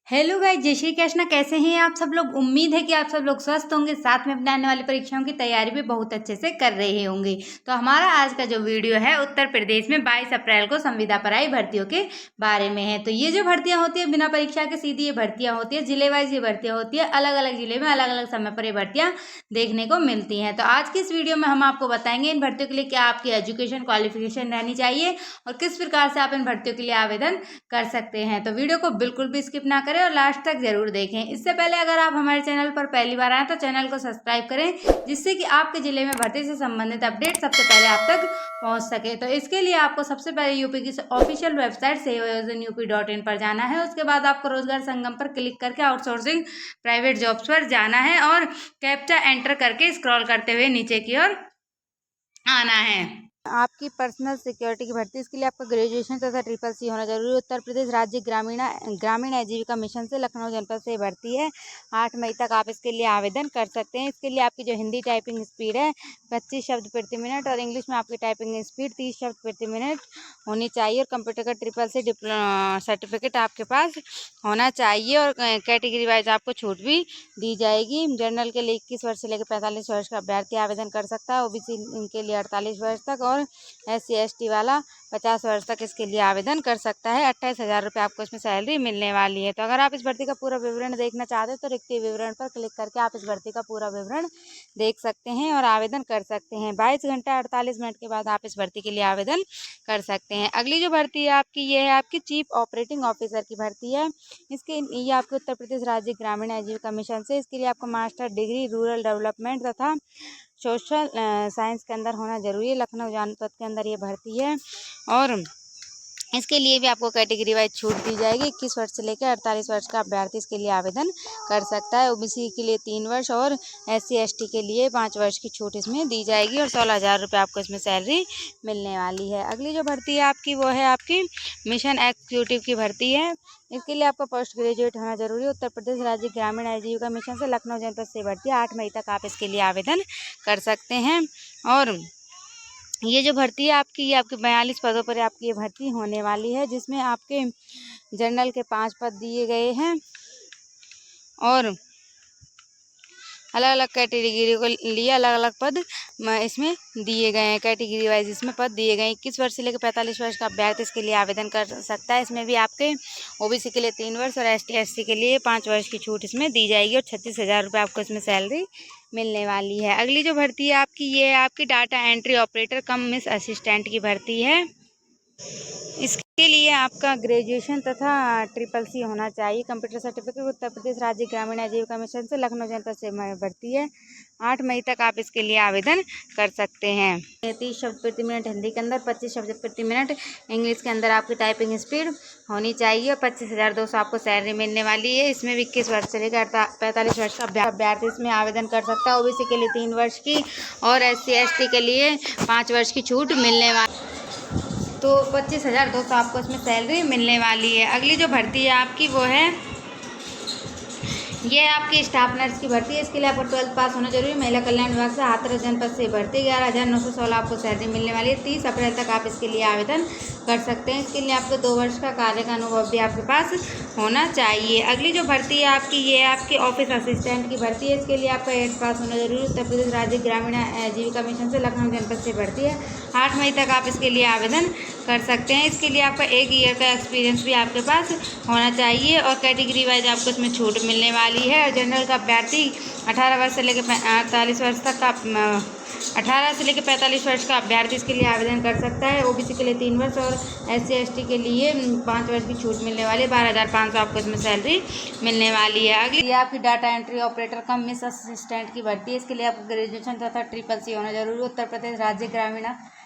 Hello guys, जय श्री कृष्ण। कैसे हैं आप सब लोग। उम्मीद है कि आप सब लोग स्वस्थ होंगे, साथ में अपने आने वाली परीक्षाओं की तैयारी भी बहुत अच्छे से कर रहे होंगे। तो हमारा आज का जो वीडियो है उत्तर प्रदेश में 22 अप्रैल को संविदा पराई भर्तियों के बारे में है। तो ये जो भर्तियां होती है बिना परीक्षा के सीधी ये भर्तियां होती है, जिले वाइज ये भर्तियां होती है, अलग अलग जिले में अलग अलग समय पर ये भर्तियां देखने को मिलती हैं। तो आज की इस वीडियो में हम आपको बताएंगे इन भर्तियों के लिए क्या आपकी एजुकेशन क्वालिफिकेशन रहनी चाहिए और किस प्रकार से आप इन भर्तियों के लिए आवेदन कर सकते हैं। तो वीडियो को बिल्कुल भी स्किप ना करें और लास्ट तक जरूर देखें। इससे पहले अगर आप हमारे चैनल पर पहली बार आए तो चैनल को सब्सक्राइब करें, जिससे कि आपके जिले में भर्ती से संबंधित अपडेट सबसे पहले आप तक पहुंच सके। तो इसके लिए आपको सबसे पहले यूपी की ऑफिशियल वेबसाइट sevayojanup.in पर जाना है। उसके बाद आपको रोजगार संगम पर क्लिक करके आउटसोर्सिंग प्राइवेट जॉब्स पर जाना है और कैप्चा एंटर करके स्क्रॉल करते हुए नीचे की ओर आना है। आपकी पर्सनल सिक्योरिटी की भर्ती, इसके लिए आपका ग्रेजुएशन तथा ट्रिपल-सी होना जरूरी है। उत्तर प्रदेश राज्य ग्रामीण आजीविका मिशन से लखनऊ जनपद से भर्ती है। 8 मई तक आप इसके लिए आवेदन कर सकते हैं। इसके लिए आपकी जो हिंदी टाइपिंग स्पीड है 25 शब्द प्रति मिनट और इंग्लिश में आपकी टाइपिंग स्पीड 30 शब्द प्रति मिनट होनी चाहिए और कंप्यूटर का ट्रिपल-सी सर्टिफिकेट आपके पास होना चाहिए और कैटेगरी वाइज आपको छूट भी दी जाएगी। जनरल के लिए 21 वर्ष से लेकर 45 वर्ष का अभ्यर्थी आवेदन कर सकता है। ओबीसी के लिए 48 वर्ष तक और SC/ST वाला 50 वर्ष तक इसके लिए आवेदन कर सकता है। 28,000 रुपये आपको इसमें सैलरी मिलने वाली है। तो अगर आप इस भर्ती का पूरा विवरण देखना चाहते हैं तो रिक्ति विवरण पर क्लिक करके आप इस भर्ती का पूरा विवरण देख सकते हैं और आवेदन कर सकते हैं। 22 घंटे 48 मिनट के बाद आप इस भर्ती के लिए आवेदन कर सकते हैं। अगली जो भर्ती है आपकी, ये है आपकी चीफ ऑपरेटिंग ऑफिसर की भर्ती है। ये आपके उत्तर प्रदेश राज्य ग्रामीण आजीविका मिशन से, इसके लिए आपको मास्टर डिग्री रूरल डेवलपमेंट तथा सोशल साइंस के अंदर होना जरूरी है। लखनऊ जनपद के अंदर ये भर्ती है और इसके लिए भी आपको कैटेगरी वाइज छूट दी जाएगी। 21 वर्ष से लेकर 48 वर्ष का अभ्यर्थी इसके लिए आवेदन कर सकता है। ओबीसी के लिए 3 वर्ष और SC/ST के लिए 5 वर्ष की छूट इसमें दी जाएगी और 16,000 रुपये आपको इसमें सैलरी मिलने वाली है। अगली जो भर्ती है आपकी, वो है आपकी मिशन एग्जीक्यूटिव की भर्ती है। इसके लिए आपका पोस्ट ग्रेजुएट होना जरूरी है। उत्तर प्रदेश राज्य ग्रामीण आजीविका मिशन से लखनऊ जनपद से भर्ती है। 8 मई तक आप इसके लिए आवेदन कर सकते हैं और ये जो भर्ती है आपकी, ये आपके 42 पदों पर आपकी ये भर्ती होने वाली है, जिसमें आपके जनरल के 5 पद दिए गए हैं और अलग अलग कैटेगरी को लिए अलग अलग पद इसमें दिए गए हैं। कैटेगरी वाइज इसमें पद दिए गए हैं। 21 वर्ष से लेकर 45 वर्ष का अभ्यर्थी इसके लिए आवेदन कर सकता है। इसमें भी आपके ओबीसी के लिए 3 वर्ष और ST/SC के लिए 5 वर्ष की छूट इसमें दी जाएगी और 36,000 रुपये आपको इसमें सैलरी मिलने वाली है। अगली जो भर्ती है आपकी, ये है आपकी डाटा एंट्री ऑपरेटर कम मिस असिस्टेंट की भर्ती है। इसके लिए आपका ग्रेजुएशन तथा ट्रिपल-सी होना चाहिए। कंप्यूटर सर्टिफिकेट उत्तर प्रदेश राज्य ग्रामीण आजीविका मिशन से लखनऊ जनपद से भर्ती है। 8 मई तक आप इसके लिए आवेदन कर सकते हैं। 30 शब्द प्रति मिनट हिंदी के अंदर, 25 शब्द प्रति मिनट इंग्लिश के अंदर आपकी टाइपिंग स्पीड होनी चाहिए और 25,200 आपको सैलरी मिलने वाली है। इसमें 21 वर्ष से लेकर 45 वर्ष का अभ्यर्थी इसमें आवेदन कर सकता है। ओबीसी के लिए 3 वर्ष की और SC/ST के लिए 5 वर्ष की छूट मिलने वाली, तो 25,200 आपको इसमें सैलरी मिलने वाली है। अगली जो भर्ती है आपकी, वो है ये आपकी स्टाफ नर्स की भर्ती है। इसके लिए आपको 12th पास होना जरूरी है। महिला कल्याण विभाग से हाथरस जनपद से भर्ती 11,916 आपको सैलरी मिलने वाली है। 30 अप्रैल तक आप इसके लिए आवेदन कर सकते हैं। इसके लिए आपको 2 वर्ष का कार्य का अनुभव भी आपके पास होना चाहिए। अगली जो भर्ती है आपकी, ये है आपकी ऑफिस असिस्टेंट की भर्ती है। इसके लिए आपका 8th पास होना जरूरी है। उत्तर प्रदेश राज्य ग्रामीण आजीविका मिशन से लखनऊ जनपद से भर्ती है। 8 मई तक आप इसके लिए आवेदन कर सकते हैं। इसके लिए आपका 1 ईयर का एक्सपीरियंस भी आपके पास होना चाहिए और कैटेगरी वाइज आपको इसमें छूट मिलने वाली है। और जनरल का अभ्यर्थी 18 वर्ष से लेकर 45 वर्ष तक का 18 से लेकर 45 वर्ष का अभ्यर्थी इसके लिए आवेदन कर सकता है। ओबीसी के लिए 3 वर्ष और SC/ST के लिए 5 वर्ष की छूट मिलने वाली है। 12,500 आपको इसमें सैलरी मिलने वाली है। अगली ये आपकी डाटा एंट्री ऑपरेटर कम मिस असिस्टेंट की भर्ती है। इसके लिए आपको ग्रेजुएशन तथा ट्रिपल-सी होना जरूरी है। उत्तर प्रदेश राज्य ग्रामीण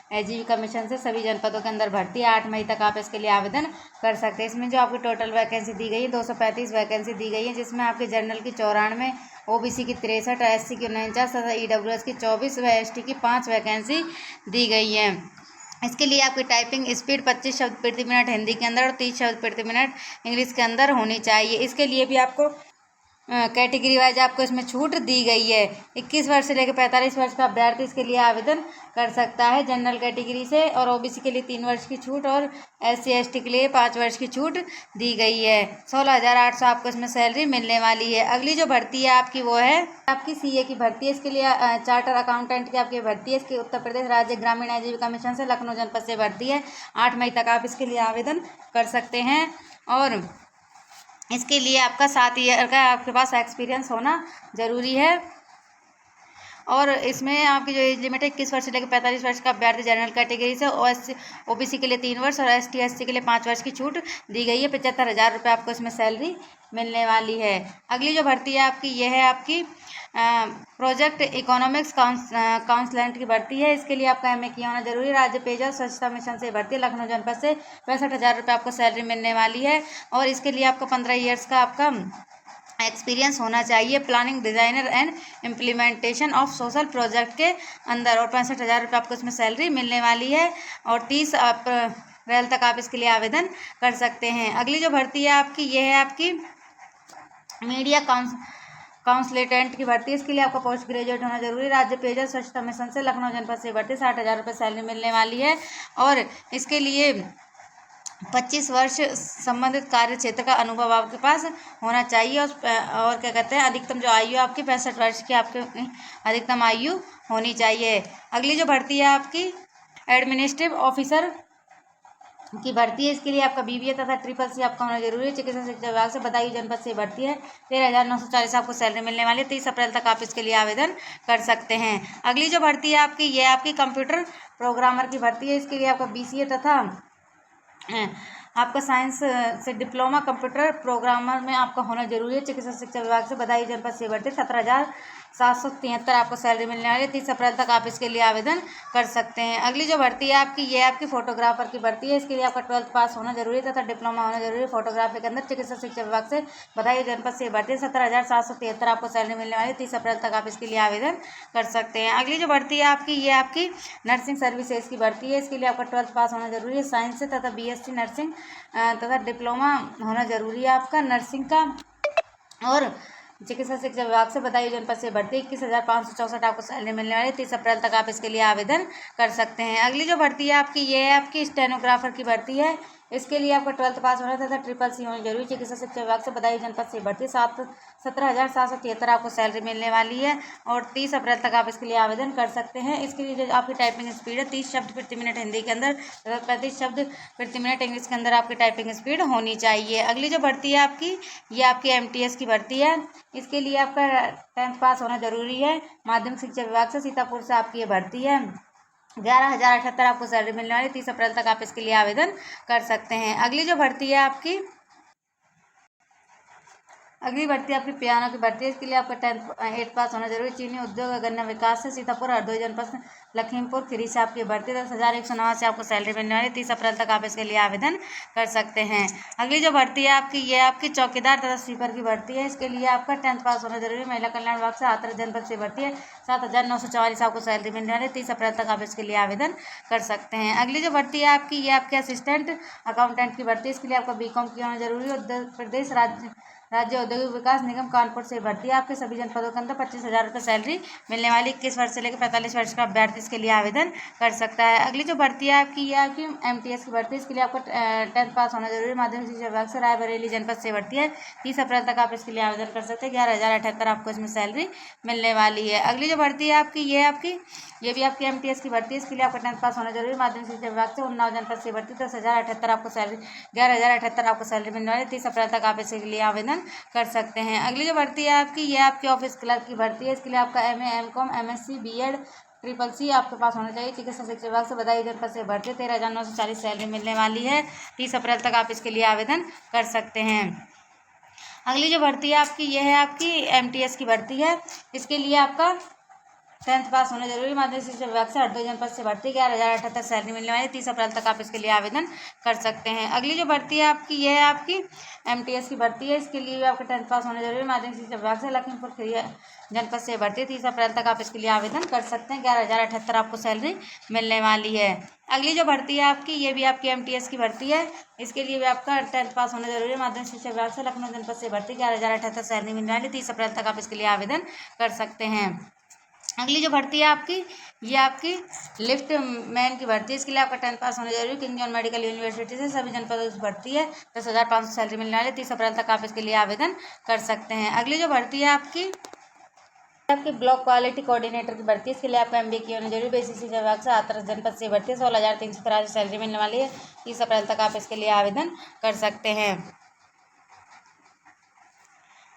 आजीविका मिशन से सभी जनपदों के अंदर भर्ती है। 8 मई तक आप इसके लिए आवेदन कर सकते हैं। इसमें जो आपकी टोटल वैकेंसी दी गई है 235 वैकेंसी दी गई है, जिसमें आपके जनरल की 94, ओबीसी की 63, SC की 49 तथा EWS की 24 व ST की 5 वैकेंसी दी गई है। इसके लिए आपकी टाइपिंग स्पीड 25 शब्द प्रति मिनट हिंदी के अंदर और 30 शब्द प्रति मिनट इंग्लिश के अंदर होनी चाहिए। इसके लिए भी आपको कैटेगरी वाइज आपको इसमें छूट दी गई है। 21 वर्ष से लेकर 45 वर्ष का अभ्यर्थी इसके लिए आवेदन कर सकता है जनरल कैटेगरी से, और ओबीसी के लिए 3 वर्ष की छूट और SC/ST के लिए 5 वर्ष की छूट दी गई है। 16,800 आपको इसमें सैलरी मिलने वाली है। अगली जो भर्ती है आपकी वो है आपकी CA की भर्ती है। इसके लिए चार्टर अकाउंटेंट की आपकी भर्ती है। इसके उत्तर प्रदेश राज्य ग्रामीण आजीविका मिशन से लखनऊ जनपद से भर्ती है। 8 मई तक आप इसके लिए आवेदन कर सकते हैं, और इसके लिए आपका 7 ईयर का आपके पास एक्सपीरियंस होना ज़रूरी है। और इसमें आपकी जो एज लिमिट है 21 वर्ष से लेकर 45 वर्ष का अभ्यर्थी जनरल कैटेगरी से, OBC के लिए 3 वर्ष और ST/SC के लिए 5 वर्ष की छूट दी गई है। 75,000 रुपये आपको इसमें सैलरी मिलने वाली है। अगली जो भर्ती है आपकी यह है आपकी प्रोजेक्ट इकोनॉमिक्स काउंसलेंट की भर्ती है। इसके लिए आपका MA किया होना जरूरी है। राज्य पेयजल स्वच्छता मिशन से भर्ती है। लखनऊ जनपद से 65,000 रुपये आपको सैलरी मिलने वाली है, और इसके लिए आपको 15 ईयर्स का आपका एक्सपीरियंस होना चाहिए planning designer and implementation of social project के अंदर, और 65,000 रुपये आपको इसमें सैलरी मिलने वाली है, और 30 अप्रैल तक आप इसके लिए आवेदन कर सकते हैं। अगली जो भर्ती है आपकी ये है आपकी मीडिया काउंसलेटेंट की भर्ती है। इसके लिए आपका पोस्ट ग्रेजुएट होना जरूरी है। राज्य पेयजल स्वच्छता मिशन से लखनऊ जनपद से भर्ती 60,000 रुपये सैलरी मिलने वाली है, और इसके लिए 25 वर्ष संबंधित कार्य क्षेत्र का अनुभव आपके पास होना चाहिए, और क्या कहते हैं अधिकतम जो आयु आपकी 65 वर्ष की आपके अधिकतम आयु होनी चाहिए। अगली जो भर्ती है आपकी एडमिनिस्ट्रेटिव ऑफिसर की भर्ती है। इसके लिए आपका BBA तथा SSC आपका होना जरूरी है। चिकित्सा शिक्षा विभाग से बदायूं जनपद से भर्ती है। 13,940 आपको सैलरी मिलने वाली है। 30 अप्रैल तक आप इसके लिए आवेदन कर सकते हैं। अगली जो भर्ती है आपकी ये आपकी कंप्यूटर प्रोग्रामर की भर्ती है। इसके लिए आपका BCA तथा आपका साइंस से डिप्लोमा कंप्यूटर प्रोग्रामर में आपका होना जरूरी है। चिकित्सा शिक्षा विभाग से बदायूं जनपद से भर्ती 17,773 आपको सैलरी मिलने वाली है। 30 अप्रैल तक आप इसके लिए आवेदन कर सकते हैं। अगली जो भर्ती है आपकी ये आपकी फोटोग्राफर की भर्ती है। इसके लिए आपका 12th पास होना जरूरी है तथा डिप्लोमा होना जरूरी है फोटोग्राफी के अंदर। चिकित्सा शिक्षा विभाग से बदायूं जनपद से भर्ती है। 17,773 आपको सैलरी मिलने वाली है। 30 अप्रैल तक आप इसके लिए आवेदन कर सकते हैं। अगली जो भर्ती है आपकी ये आपकी नर्सिंग सर्विसेज की भर्ती है। इसके लिए आपका 12th पास होना जरूरी है साइंस से तथा BSc नर्सिंग तथा डिप्लोमा होना जरूरी है आपका नर्सिंग का, और चिकित्सा शिक्षा विभाग से बदायूं जनपद से भर्ती 21,564 आपको सैलरी मिलने वाली है। 30 अप्रैल तक आप इसके लिए आवेदन कर सकते हैं। अगली जो भर्ती है आपकी ये है आपकी स्टेनोग्राफर की भर्ती है। इसके लिए आपका 12th पास होना तथा SSC होनी जरूरी। चिकित्सा शिक्षा विभाग से बदायूं जनपद से भर्ती 17,773 आपको सैलरी मिलने वाली है, और 30 अप्रैल तक आप इसके लिए आवेदन कर सकते हैं। इसके लिए जो आपकी टाइपिंग स्पीड है 30 शब्द प्रति मिनट हिंदी के अंदर तथा 35 शब्द प्रति मिनट इंग्लिश के अंदर आपकी टाइपिंग स्पीड होनी चाहिए। अगली जो भर्ती है आपकी ये आपकी MTS की भर्ती है। इसके लिए आपका 10th पास होना जरूरी है। माध्यमिक शिक्षा विभाग से सीतापुर से आपकी ये भर्ती है। 11,078 आपको सैलरी मिलने वाली है। 30 अप्रैल तक आप इसके लिए आवेदन कर सकते हैं। अगली जो भर्ती है आपकी अगली भर्ती आपकी पियानो की भर्ती है। इसके लिए आपका 8th पास होना जरूरी। चीनी उद्योग गन्ना विकास से सीतापुर हरदोई जनपद से लखीमपुर खीरी से आपकी भर्ती 10,189 से आपको सैलरी मिलने वाली है। 30 अप्रैल तक आप इसके लिए आवेदन कर सकते हैं। अगली जो भर्ती है आपकी ये आपकी चौकीदार तथा स्वीपर की भर्ती है। इसके लिए आपका 10th पास होना जरूरी है। महिला कल्याण विभाग से हाथरस जनपद से भर्ती है। 7,944 आपको सैलरी मिलने वाली है। 30 अप्रैल तक आप इसके लिए आवेदन कर सकते हैं। अगली जो भर्ती है आपकी ये आपके असिस्टेंट अकाउंटेंट की भर्ती है। इसके लिए आपका BCom किया होना जरूरी है। उत्तर प्रदेश राज्य औद्योगिक विकास निगम कानपुर से भर्ती है। आपके सभी जनपदों के अंदर 25,000 रुपये सैलरी मिलने वाली। 21 वर्ष से लेकर 45 वर्ष का अभ्यर्थी इसके लिए आवेदन कर सकता है। अगली जो भर्ती है आपकी ये आपकी MTS की भर्ती है। इसके लिए आपको 10th पास होना जरूरी है। माध्यमिक शिक्षा विभाग से रायबरेली जनपद से भर्ती है। 30 अप्रैल तक आप इसके लिए आवेदन कर सकते हैं। 11,078 आपको इसमें सैलरी मिलने वाली है। अगली जो भर्ती है आपकी ये भी आपकी MTS की भर्ती है। इसके लिए आपका 10th पास होना जरूरी है। माध्यमिक शिक्षा विभाग से उन्नाव जनपद से भर्ती 10,078 आपको सैलरी 11,078 आपको सैलरी मिलने वाली है। 30 अप्रैल तक आप इसके लिए आवेदन कर सकते हैं। अगली जो भर्ती है आपकी ये आपकी ऑफिस क्लर्क की भर्ती है। इसके लिए आपका MA MCom MSc BEd SSC आपके पास होना चाहिए। चिकित्सा शिक्षा विभाग से बदायूं जनपद से भर्ती 13,940 सैलरी मिलने वाली है। 30 अप्रैल तक आप इसके लिए आवेदन कर सकते हैं। अगली जो भर्ती है आपकी ये है आपकी MTS की भर्ती है। इसके लिए आपका 10th पास होना जरूरी। माध्यमिक शिक्षा विभाग से हरदोई जनपद से भर्ती 11,078 सैलरी मिलने वाली। 30 अप्रैल तक आप इसके लिए आवेदन कर सकते हैं। अगली जो भर्ती है आपकी, यह है आपकी MTS की भर्ती है। इसके लिए भी आपका 10th पास होना जरूरी। माध्यमिक शिक्षा विभाग से लखीमपुर खीरी जनपद से भर्ती 30 अप्रैल तक आप इसके लिए आवेदन कर सकते हैं। 11,078 आपको सैलरी मिलने वाली है। अगली जो भर्ती है आपकी, ये भी आपकी MTS की भर्ती है। इसके लिए भी आपका 10th पास होना जरूरी है। माध्यमिक शिक्षा विभाग से लखनऊ जनपद से भर्ती 11,078 सैलरी मिलने वाली। 30 अप्रैल तक आप इसके लिए आवेदन कर सकते हैं। अगली जो भर्ती है आपकी, ये आपकी लिफ्ट मैन की भर्ती है। इसके लिए आपका 10th पास होना जरूरी। किंग जॉन मेडिकल यूनिवर्सिटी से सभी जनपदों से भर्ती है। 10,500 सैलरी मिलने वाली। 30 अप्रैल तक आप इसके लिए आवेदन कर सकते हैं। अगली जो भर्ती है आपकी ब्लॉक क्वालिटी कोऑर्डिनेटर की भर्ती है। इसके लिए आपका MBA की होना जरूरी। बेसिक शिक्षा विभाग से हाथरस जनपद से भर्ती है। 16,383 सैलरी मिलने वाली है। 30 अप्रैल तक आप इसके लिए आवेदन कर सकते हैं।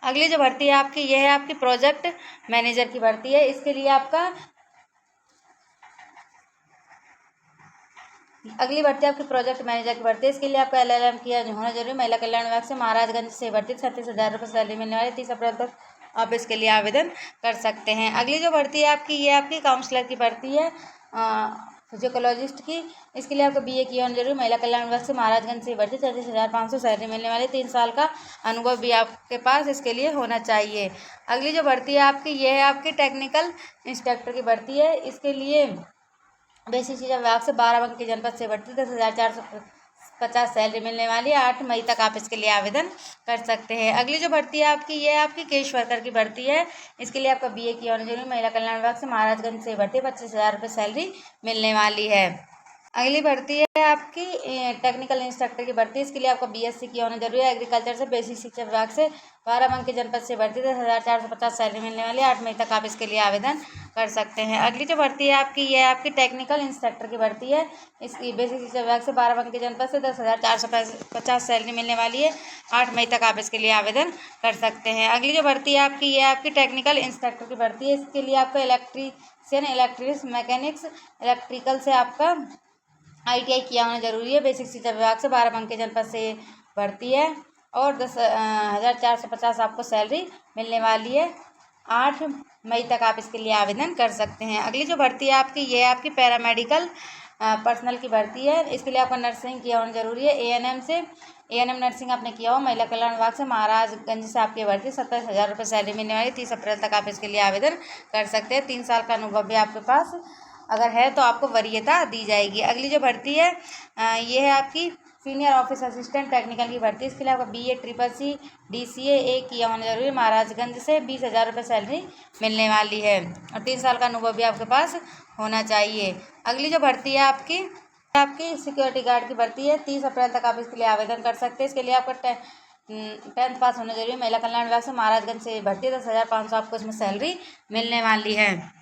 अगली जो भर्ती है आपकी, यह है आपकी प्रोजेक्ट मैनेजर की भर्ती है। इसके लिए आपका अगली भर्ती आपकी प्रोजेक्ट मैनेजर की भर्ती है। इसके लिए आपका LLM किया होना जरूरी। महिला कल्याण विभाग से महाराजगंज से भर्ती 36,000 रुपये सैलरी मिलने वाली। 30 अप्रैल तक आप इसके लिए आवेदन कर सकते हैं। अगली जो भर्ती है आपकी, ये आपकी काउंसलर की भर्ती है, फिजियोलॉजिस्ट की। इसके लिए आपको BA किया होना जरूरी। महिला कल्याण विभाग से महाराजगंज से भर्ती 33,500 सैलरी मिलने वाली। 3 साल का अनुभव भी आपके पास इसके लिए होना चाहिए। अगली जो भर्ती है आपकी, ये है आपकी टेक्निकल इंस्ट्रक्टर की भर्ती है। इसके लिए बेसिक शिक्षा विभाग से 12 की जनपद से भर्ती 10,450 सैलरी मिलने वाली है। 8 मई तक आप इसके लिए आवेदन कर सकते हैं। अगली जो भर्ती है आपकी, ये आपकी केश वर्कर की भर्ती है। इसके लिए आपका BA किया होना जरूरी। महिला कल्याण विभाग से महाराजगंज से भर्ती 25,000 रुपये सैलरी मिलने वाली है। अगली भर्ती है आपकी टेक्निकल इंस्ट्रक्टर की भर्ती। इसके लिए आपका BSc किया होना जरूरी है। एग्रीकल्चर से बेसिक शिक्षा विभाग से 12 की जनपद से भर्ती 10,450 सैलरी मिलने वाली है। 8 मई तक आप इसके लिए आवेदन कर सकते हैं। अगली जो भर्ती है आपकी, ये आपकी टेक्निकल इंस्ट्रक्टर की भर्ती है। इसकी बेसिक शिक्षा विभाग से 12 की जनपद से 10,450 सैलरी मिलने वाली है। 8 मई तक आप इसके लिए आवेदन कर सकते हैं। अगली जो भर्ती है आपकी, ये आपकी टेक्निकल इंस्ट्रक्टर की भर्ती है। इसके लिए आपका इलेक्ट्रीशियन, इलेक्ट्रिक्स, मैकेनिक्स, इलेक्ट्रिकल से आपका ITI किया होना जरूरी है। बेसिक शिक्षा विभाग से 12 के जनपद से भर्ती है और 10,450 आपको सैलरी मिलने वाली है। 8 मई तक आप इसके लिए आवेदन कर सकते हैं। अगली जो भर्ती है आपकी, ये आपकी पैरामेडिकल पर्सनल की भर्ती है। इसके लिए आपका नर्सिंग किया होना जरूरी है। ANM से ANM नर्सिंग आपने किया हो। महिला कल्याण विभाग से महाराजगंज से आपकी भर्ती 27,000 रुपये सैलरी मिलने वाली। 30 अप्रैल तक आप इसके लिए आवेदन कर सकते हैं। 3 साल का अनुभव भी आपके पास अगर है तो आपको वरीयता दी जाएगी। अगली जो भर्ती है, ये है आपकी सीनियर ऑफिस असिस्टेंट टेक्निकल की भर्ती। इसके लिए आपका BA CCC DCA किया होना जरूरी है। महाराजगंज से 20,000 रुपये सैलरी मिलने वाली है और 3 साल का अनुभव भी आपके पास होना चाहिए। अगली जो भर्ती है आपकी सिक्योरिटी गार्ड की भर्ती है। 30 अप्रैल तक आप इसके लिए आवेदन कर सकते हैं। इसके लिए आपका 10th पास होना जरूरी है। महिला कल्याण विभाग से महाराजगंज से भर्ती 10,500 आपको इसमें सैलरी मिलने वाली है।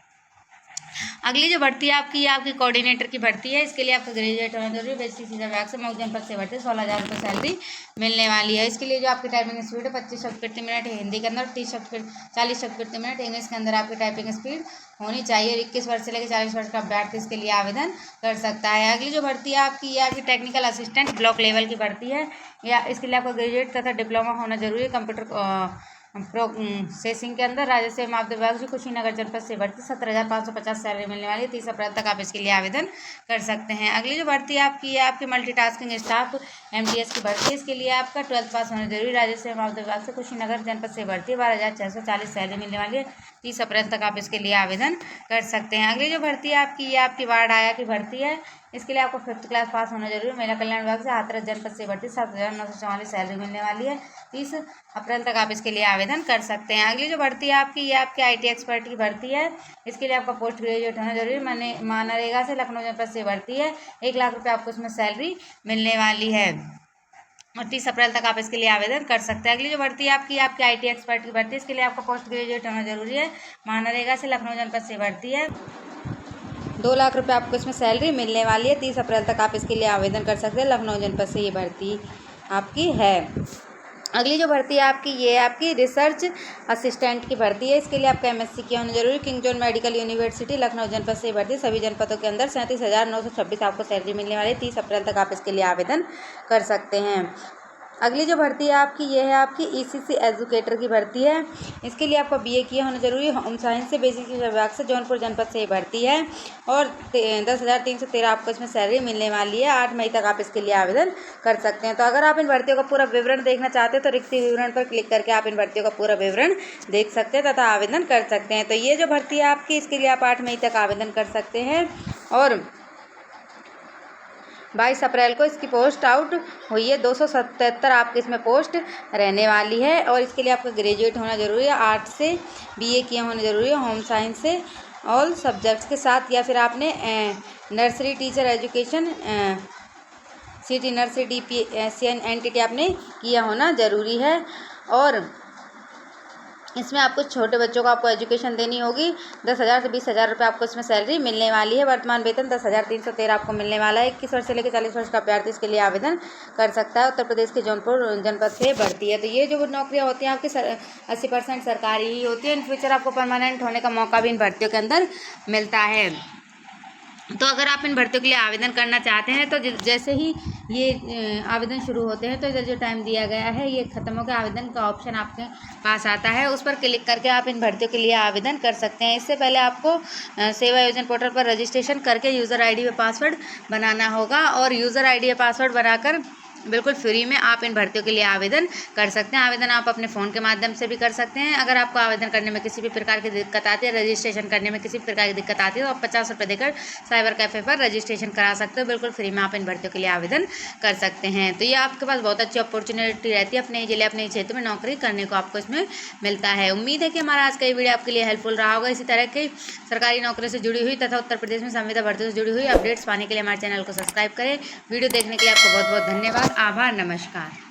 अगली जो भर्ती है आपकी, ये आपकी कोऑर्डिनेटर की भर्ती है। इसके लिए आपका ग्रेजुएट होना जरूरी है। बेसिक शिक्षा विभाग से मऊ जनपद से भर्ती 16,000 रुपये सैलरी मिलने वाली है। इसके लिए जो आपकी टाइपिंग स्पीड है 25 शब्द प्रति मिनट हिंदी के अंदर, 40 शब्द प्रति मिनट इंग्लिश के अंदर आपकी टाइपिंग स्पीड होनी चाहिए। 21 वर्ष से लेकर 40 वर्ष का अभ्यर्थी इसके लिए आवेदन कर सकता है। अगली जो भर्ती है आपकी, ये आपकी टेक्निकल असिस्टेंट ब्लॉक लेवल की भर्ती है। या इसके लिए आपका ग्रेजुएट तथा डिप्लोमा होना जरूरी है। कंप्यूटर प्रोसेसिंग के अंदर राजस्व माप विभाग से कुशीनगर जनपद से भर्ती 17,550 सैलरी मिलने वाली है। 30 अप्रैल तक आप इसके लिए आवेदन कर सकते हैं। अगली जो भर्ती है आपकी, ये आपकी मल्टीटास्किंग स्टाफ MTS की भर्ती है। इसके लिए आपका 12th पास होना जरूरी। राजस्व माप विभाग से कुशीनगर जनपद से भर्ती 12,640 सैलरी मिलने वाली है। 30 अप्रैल तक आप इसके लिए आवेदन कर सकते हैं। अगली जो भर्ती है आपकी, ये आपकी वार्ड आया की भर्ती है। इसके लिए आपको 5th क्लास पास होना जरूरी है। महिला कल्याण विभाग से हाथरस जनपद से भर्ती 7,944 सैलरी मिलने वाली है। 30 अप्रैल तक आप इसके लिए आवेदन कर सकते हैं। अगली जो भर्ती है आपकी, ये आपकी IT एक्सपर्ट की भर्ती है। इसके लिए आपका पोस्ट ग्रेजुएट होना जरूरी है। मनरेगा से लखनऊ जनपद से भर्ती है। 1 लाख रुपये आपको इसमें सैलरी मिलने वाली है और 30 अप्रैल तक आप इसके लिए आवेदन कर सकते हैं। अगली जो भर्ती है आपकी IT एक्सपर्ट की भर्ती है। इसके लिए आपका पोस्ट ग्रेजुएट होना जरूरी है। मनरेगा से लखनऊ जनपद से भर्ती है। 2 लाख रुपये आपको इसमें सैलरी मिलने वाली है। 30 अप्रैल तक आप इसके लिए आवेदन कर सकते हैं। लखनऊ जनपद से ये भर्ती आपकी है। अगली जो भर्ती है आपकी, ये आपकी रिसर्च असिस्टेंट की भर्ती है। इसके लिए आपका MSc किया होना जरूरी। King John medical university Lucknow जनपद से भर्ती सभी जनपदों के अंदर 37,926 आपको सैलरी मिलने वाली है। 30 अप्रैल तक आप इसके लिए आवेदन कर सकते हैं। अगली जो भर्ती है आपकी, ये है आपकी ईसीसी एजुकेटर की भर्ती है। इसके लिए आपका बीए किया होना जरूरी है। होम साइंस से, बेसिक शिक्षा विभाग से, जौनपुर जनपद से ये भर्ती है और 10,313 आपको इसमें सैलरी मिलने वाली है। 8 मई तक आप इसके लिए आवेदन कर सकते हैं। तो अगर आप इन भर्तियों का पूरा विवरण देखना चाहते हैं तो रिक्ति विवरण पर क्लिक करके आप इन भर्तियों का पूरा विवरण देख सकते हैं तथा आवेदन कर सकते हैं। तो ये जो भर्ती है आपकी, इसके लिए आप 8 मई तक आवेदन कर सकते हैं और 22 अप्रैल को इसकी पोस्ट आउट हुई है। 277 आपकी इसमें पोस्ट रहने वाली है और इसके लिए आपका ग्रेजुएट होना जरूरी है। आर्ट्स से बीए किया होना जरूरी है, होम साइंस से ऑल सब्जेक्ट्स के साथ, या फिर आपने nursery teacher education city nursery DPSN entity आपने किया होना जरूरी है। और इसमें आपको छोटे बच्चों को आपको एजुकेशन देनी होगी। 10,000 से 20,000 रुपये आपको इसमें सैलरी मिलने वाली है। वर्तमान वेतन 10,313 आपको मिलने वाला है। 21 वर्ष से लेकर 40 वर्ष का अभ्यर्थी इसके लिए आवेदन कर सकता है। उत्तर प्रदेश के जौनपुर जनपद से भर्ती है। तो ये जो नौकरियाँ होती हैं आपकी 80% सरकारी ही होती है। इन फ्यूचर आपको परमानेंट होने का मौका भी इन भर्तियों के अंदर मिलता है। तो अगर आप इन भर्तियों के लिए आवेदन करना चाहते हैं तो जैसे ही ये आवेदन शुरू होते हैं तो इधर जो टाइम दिया गया है ये ख़त्म होकर आवेदन का ऑप्शन आपके पास आता है, उस पर क्लिक करके आप इन भर्तियों के लिए आवेदन कर सकते हैं। इससे पहले आपको सेवा योजना पोर्टल पर रजिस्ट्रेशन करके यूज़र ID व पासवर्ड बनाना होगा और यूज़र ID व पासवर्ड बनाकर बिल्कुल फ्री में आप इन भर्तियों के लिए आवेदन कर सकते हैं। आवेदन आप अपने फ़ोन के माध्यम से भी कर सकते हैं। अगर आपको आवेदन करने में किसी भी प्रकार की दिक्कत आती है, रजिस्ट्रेशन करने में किसी भी प्रकार की दिक्कत आती है तो आप 50 रुपये देकर साइबर कैफ़े पर रजिस्ट्रेशन करा सकते हो। बिल्कुल फ्री में आप इन भर्तियों के लिए आवेदन कर सकते हैं। तो ये आपके पास बहुत अच्छी अपॉर्चुनिटी रहती है अपने जिले, अपने क्षेत्र में नौकरी करने को आपको इसमें मिलता है। उम्मीद है कि हमारा आज का ये वीडियो आपके लिए हेल्पफुल रहा होगा। इसी तरह की सरकारी नौकरी से जुड़ी हुई तथा उत्तर प्रदेश में संविदा भर्तियों से जुड़ी हुई अपडेट्स पाने के लिए हमारे चैनल को सब्सक्राइब करें। वीडियो देखने के लिए आपको बहुत बहुत धन्यवाद। आभार, नमस्कार।